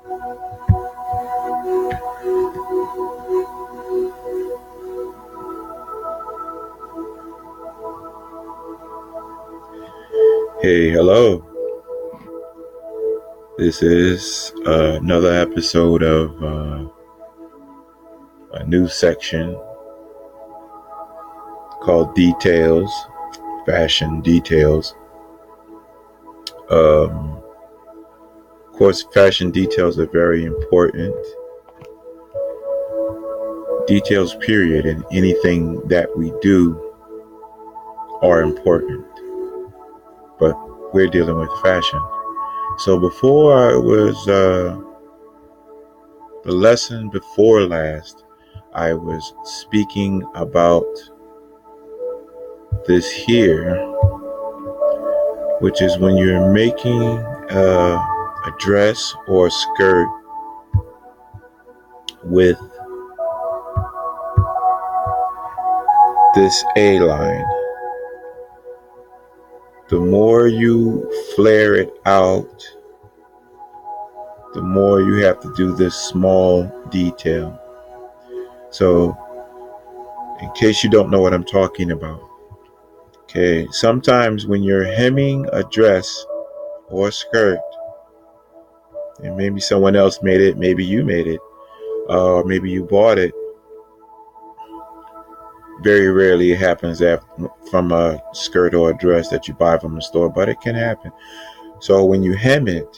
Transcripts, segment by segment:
Hey, hello. This is another episode of a new section called Details, Fashion Details. Of course, fashion details are very important. Details, period, and anything that we do are important. But we're dealing with fashion. So before it was the lesson before last, I was speaking about this here, which is when you're making a dress or a skirt with this A line. The more you flare it out, the more you have to do this small detail. So, in case you don't know what I'm talking about, okay, sometimes when you're hemming a dress or a skirt, and maybe someone else made it, maybe you made it, or maybe you bought it. Very rarely it happens from a skirt or a dress that you buy from the store, but it can happen. So when you hem it,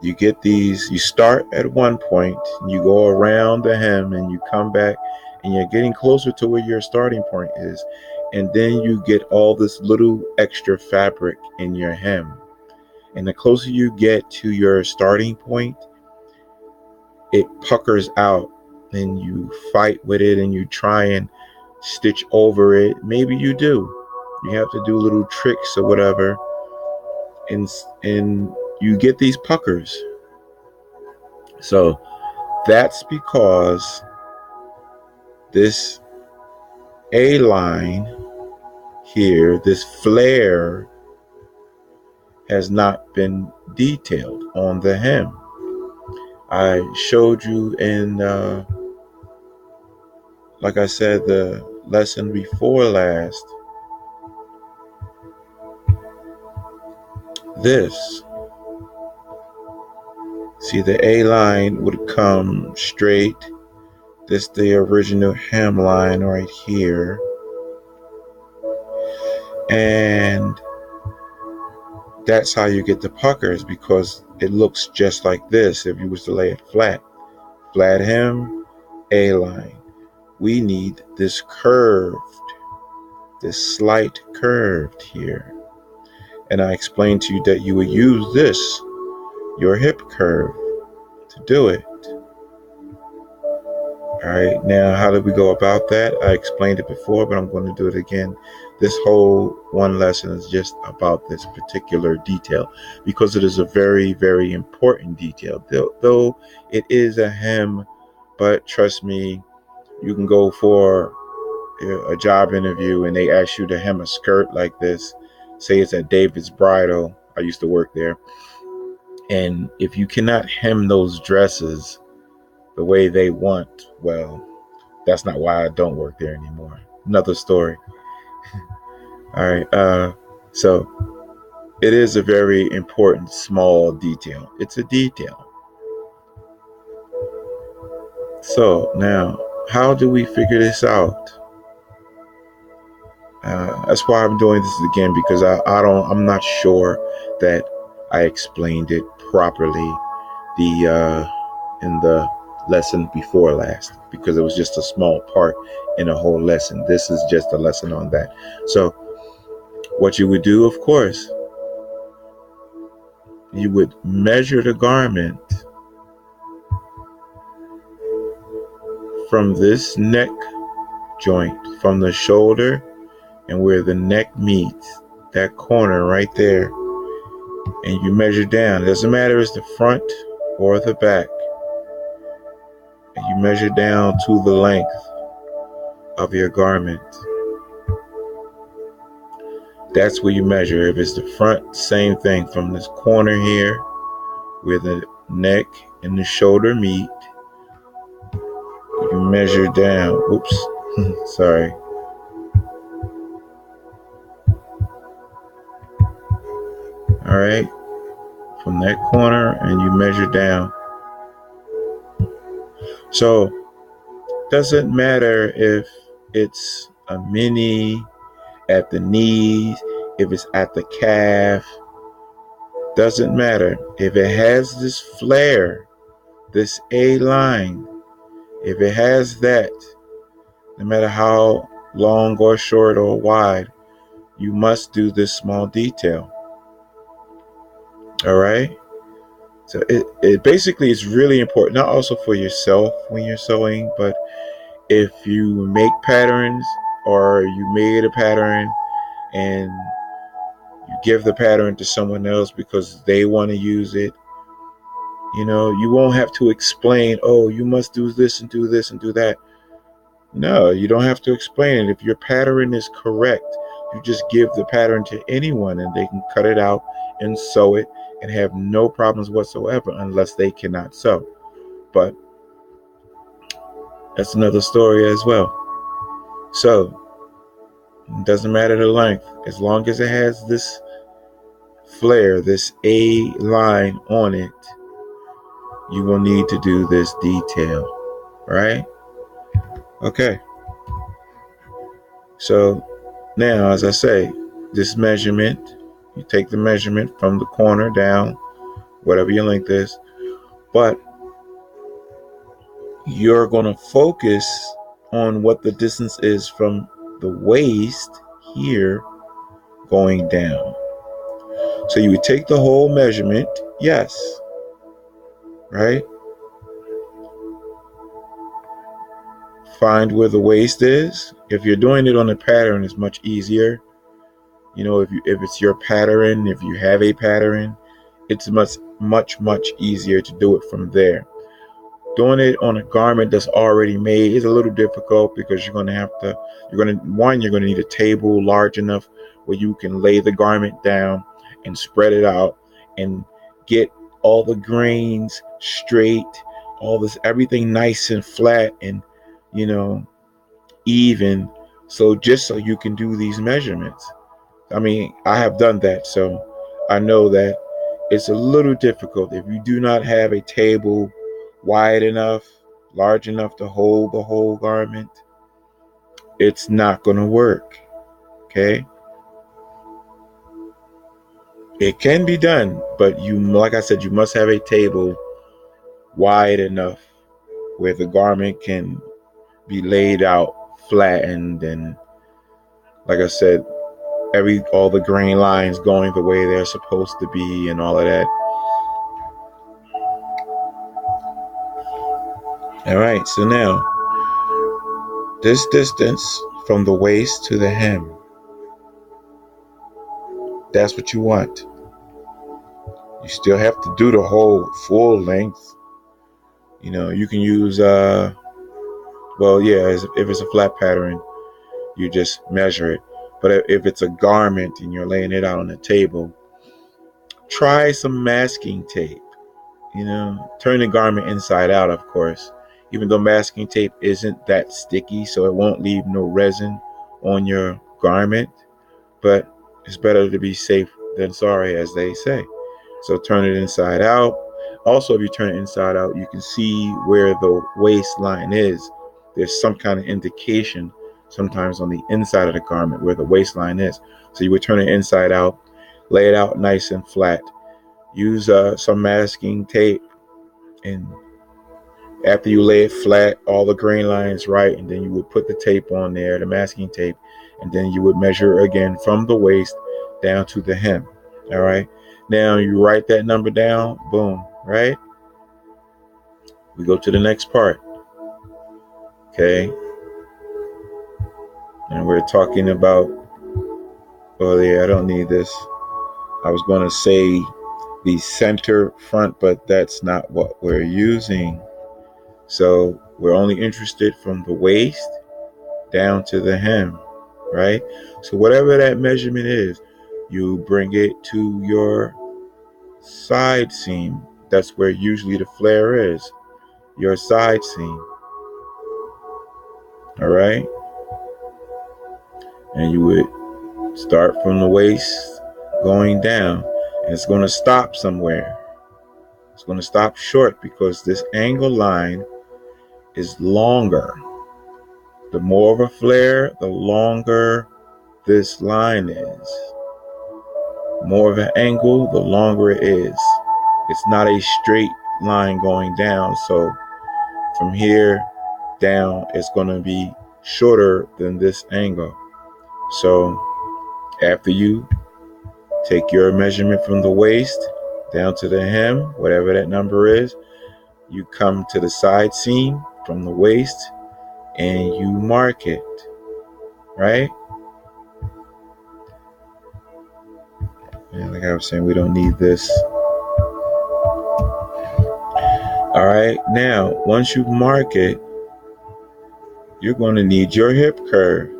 you get these, you start at one point, you go around the hem and you come back and you're getting closer to where your starting point is. And then you get all this little extra fabric in your hem. And the closer you get to your starting point, it puckers out and you fight with it and you try and stitch over it. Maybe you do. You have to do little tricks or whatever. And you get these puckers. So that's because this A line here, this flare, has not been detailed on the hem. I showed you in, like I said, the lesson before last, this. See, the A line would come straight. This the original hem line right here. And that's how you get the puckers, because it looks just like this if you was to lay it flat. Flat hem, A line. We need this curved, this slight curved here. And I explained to you that you would use this, your hip curve, to do it. All right, now how did we go about that? I explained it before, but I'm going to do it again. This whole one lesson is just about this particular detail because it is a very, very important detail. Though it is a hem, but trust me, you can go for a job interview and they ask you to hem a skirt like this. Say it's at David's Bridal. I used to work there. And if you cannot hem those dresses the way they want, well, that's not why I don't work there anymore. Another story. All right. So it is a very important small detail. It's a detail. So now, how do we figure this out? That's why I'm doing this again, because I'm not sure that I explained it properly in the lesson before last, because it was just a small part in a whole lesson. This is just a lesson on that. So what you would do, of course, you would measure the garment from this neck joint, from the shoulder and where the neck meets, that corner right there, and you measure down. It doesn't matter if it's the front or the back. And you measure down to the length of your garment. That's where you measure. If it's the front, same thing, from this corner here where the neck and the shoulder meet. You measure down. Oops. Sorry. All right. From that corner, and you measure down. So, doesn't matter if it's a mini at the knees, if it's at the calf, doesn't matter. If it has this flare, this A line, if it has that, no matter how long or short or wide, you must do this small detail. All right. So it basically is really important, not also for yourself when you're sewing, but if you make patterns or you made a pattern and you give the pattern to someone else because they want to use it, you won't have to explain, oh, you must do this and do this and do that. No, you don't have to explain it. If your pattern is correct, you just give the pattern to anyone and they can cut it out and sew it and have no problems whatsoever unless they cannot sew. But that's another story as well. So it doesn't matter the length. As long as it has this flare, this A line on it, you will need to do this detail, right? Okay. So now, as I say, this measurement, you take the measurement from the corner down, whatever your length is, but you're going to focus on what the distance is from the waist here going down. So you would take the whole measurement, yes, right? Find where the waist is. If you're doing it on a pattern, it's much easier. If it's your pattern, if you have a pattern, it's much easier to do it from there. Doing it on a garment that's already made is a little difficult because you're going to need a table large enough where you can lay the garment down and spread it out and get all the grains straight, everything nice and flat and, even. So just so you can do these measurements. I mean, I have done that, so I know that it's a little difficult. If you do not have a table wide enough, large enough to hold the whole garment, it's not going to work. Okay? It can be done, but like I said, you must have a table wide enough where the garment can be laid out, flattened, and like I said, all the grain lines going the way they're supposed to be and all of that. All right, so now this distance from the waist to the hem, that's what you want. You still have to do the whole full length. You can use if it's a flat pattern, you just measure it. But if it's a garment and you're laying it out on the table, try some masking tape. Turn the garment inside out, of course, even though masking tape isn't that sticky, so it won't leave no resin on your garment. But it's better to be safe than sorry, as they say. So turn it inside out. Also, if you turn it inside out, you can see where the waistline is. There's some kind of indication sometimes on the inside of the garment where the waistline is. So you would turn it inside out, lay it out nice and flat. Use some masking tape, and after you lay it flat, all the grain lines right, and then you would put the tape on there, the masking tape, and then you would measure again from the waist down to the hem. All right. Now you write that number down. Boom. Right. We go to the next part. Okay. And we're talking about, I don't need this. I was going to say the center front, but that's not what we're using. So we're only interested from the waist down to the hem, right? So whatever that measurement is, you bring it to your side seam, That's where usually the flare is, your side seam. All right. And you would start from the waist going down. And it's going to stop somewhere. It's going to stop short because this angle line is longer. The more of a flare, the longer this line is. More of an angle, the longer it is. It's not a straight line going down. So from here down, it's going to be shorter than this angle. So after you take your measurement from the waist down to the hem, whatever that number is, you come to the side seam from the waist and you mark it, right? And like I was saying, we don't need this. All right, now once you mark it, you're going to need your hip curve.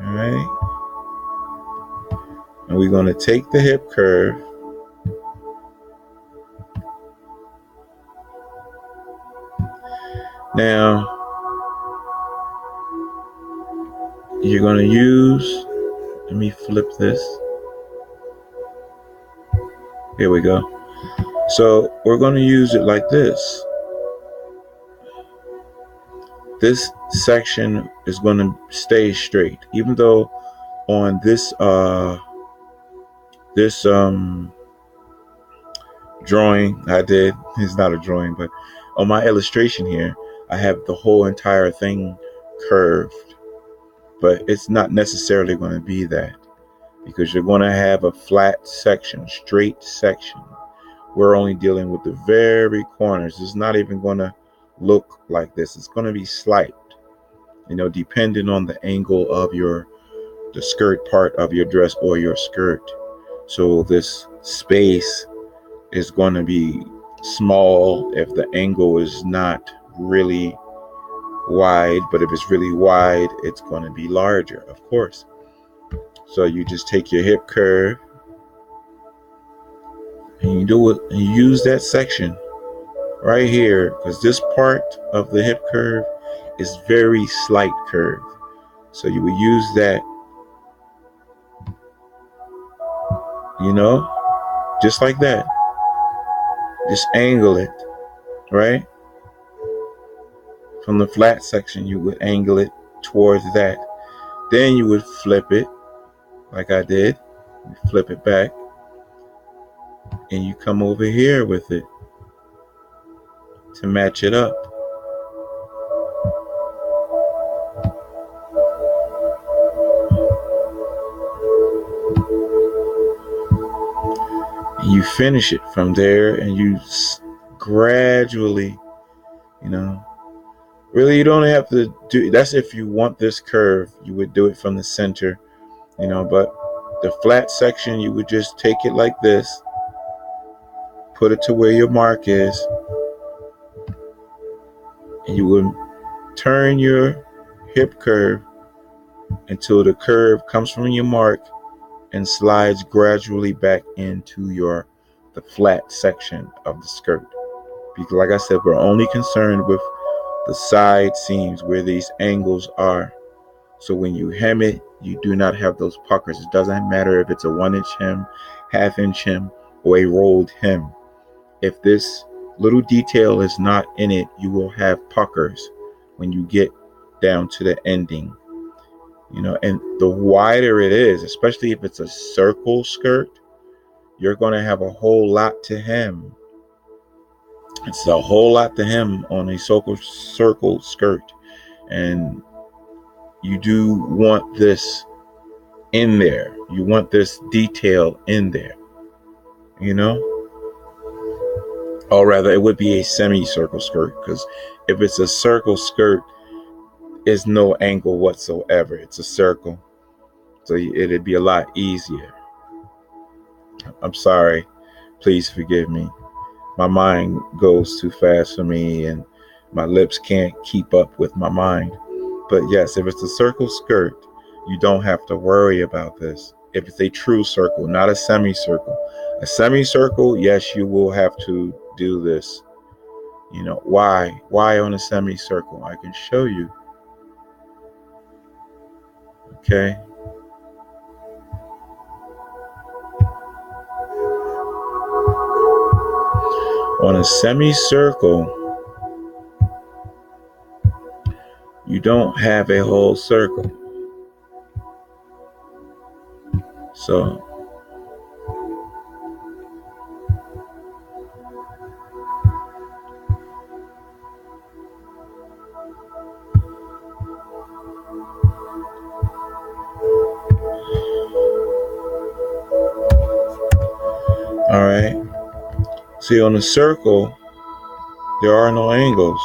All right, and we're going to take the hip curve now. You're going to use, let me flip this. Here we go. So we're going to use it like this. This section is going to stay straight, even though on this drawing I did, it's not a drawing, but on my illustration here, I have the whole entire thing curved, but it's not necessarily going to be that, because you're going to have a flat section, straight section. We're only dealing with the very corners. It's not even going to look like this. It's going to be slight, depending on the angle of the skirt part of your dress or your skirt. So this space is going to be small if the angle is not really wide, but if it's really wide, it's going to be larger, of course. So you just take your hip curve and you do it, and you use that section right here, because this part of the hip curve is very slight curve. So you would use that, just like that. Just angle it, right? From the flat section, you would angle it towards that. Then you would flip it, like I did. You flip it back, and you come over here with it to match it up. And you finish it from there, and you gradually, really, you don't have to do, that's if you want this curve, you would do it from the center, but the flat section, you would just take it like this, put it to where your mark is, and you would turn your hip curve until the curve comes from your mark and slides gradually back into the flat section of the skirt. Because like I said, we're only concerned with the side seams where these angles are. So when you hem it, you do not have those puckers. It doesn't matter if it's a 1-inch hem, half-inch hem, or a rolled hem. If this little detail is not in it, you will have puckers when you get down to the ending. And the wider it is, especially if it's a circle skirt, you're going to have a whole lot to hem. It's a whole lot to hem on a circle skirt. And you do want this in there. You want this detail in there, Or rather, it would be a semicircle skirt, because if it's a circle skirt, there's no angle whatsoever. It's a circle. So it'd be a lot easier. I'm sorry. Please forgive me. My mind goes too fast for me, and my lips can't keep up with my mind. But yes, if it's a circle skirt, you don't have to worry about this. if it's a true circle, not a semicircle. A semicircle, yes, you will have to do this. Why on a semicircle? I can show you. Okay. On a semicircle, you don't have a whole circle. So all right. See, on a circle, there are no angles,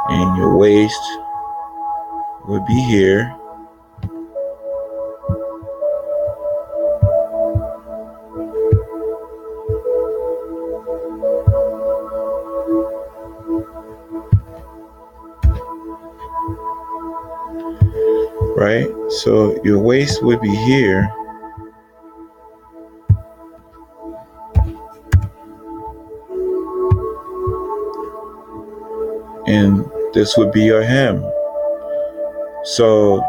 and your waist would be here. Right? So your waist would be here. And this would be your hem. So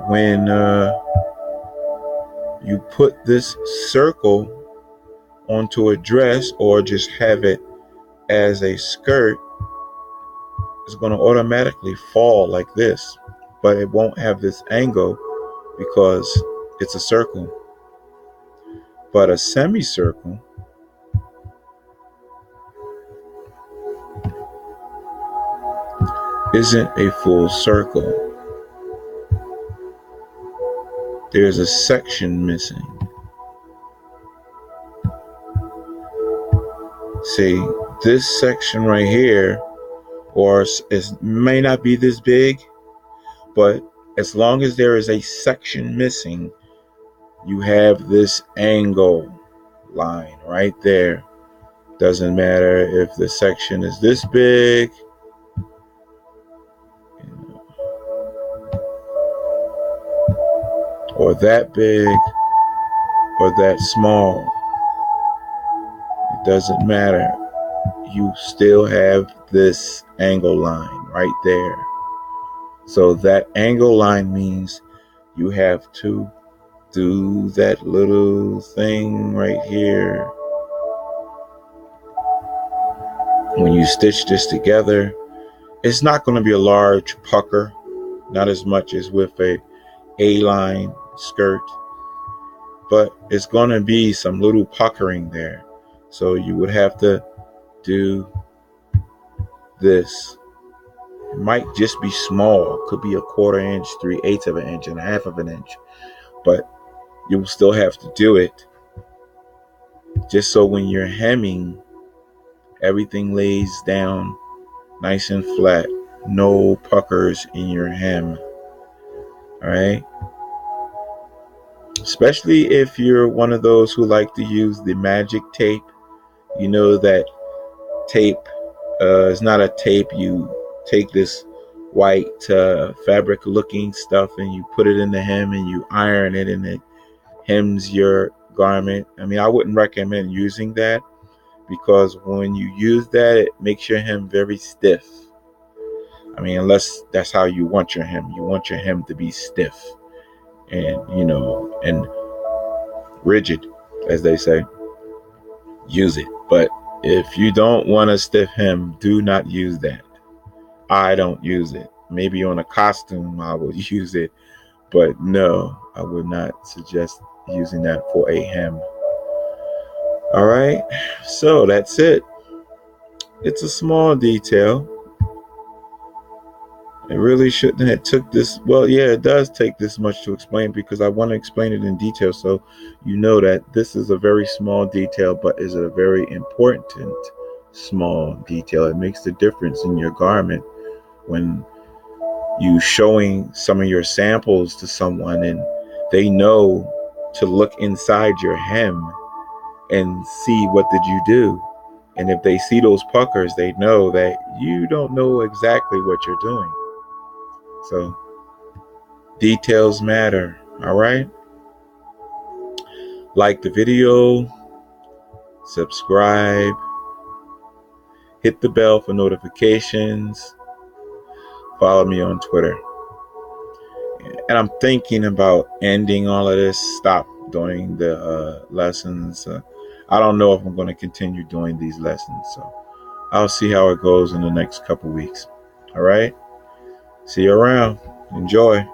when you put this circle onto a dress or just have it as a skirt, it's going to automatically fall like this, but it won't have this angle because it's a circle. But a semicircle isn't a full circle. There's a section missing. See, this section right here, or it may not be this big, but as long as there is a section missing, you have this angle line right there. Doesn't matter if the section is this big, or that big, or that small. It doesn't matter. You still have this angle line right there. So that angle line means you have to do that little thing right here. When you stitch this together, it's not going to be a large pucker, not as much as with a A-line skirt, but it's going to be some little puckering there. So you would have to do this. It might just be small. It could be a 1/4 inch, 3/8 of an inch, and 1/2 of an inch, but you will still have to do it just so when you're hemming, everything lays down nice and flat. No puckers in your hem. All right. Especially if you're one of those who like to use the magic tape. You know that tape is not a tape. You take this white fabric looking stuff and you put it in the hem and you iron it and it hems your garment. I mean, I wouldn't recommend using that because when you use that, it makes your hem very stiff. I mean, unless that's how you want your hem. You want your hem to be stiff and, and rigid, as they say. Use it. But if you don't want a stiff hem, do not use that. I don't use it. Maybe on a costume I would use it, but no, I would not suggest using that for a hem. All right, so that's it. It's a small detail. It really shouldn't have took this. Well, yeah, it does take this much to explain because I want to explain it in detail so you know that this is a very small detail, but is a very important small detail. It makes the difference in your garment when you showing some of your samples to someone and they know to look inside your hem and see what did you do. And if they see those puckers, they know that you don't know exactly what you're doing. So Details matter. All right. Like the video, subscribe, hit the bell for notifications, follow me on Twitter. And I'm thinking about ending all of this, stop doing the lessons. I don't know if I'm going to continue doing these lessons. So I'll see how it goes in the next couple weeks. All right. See you around. Enjoy.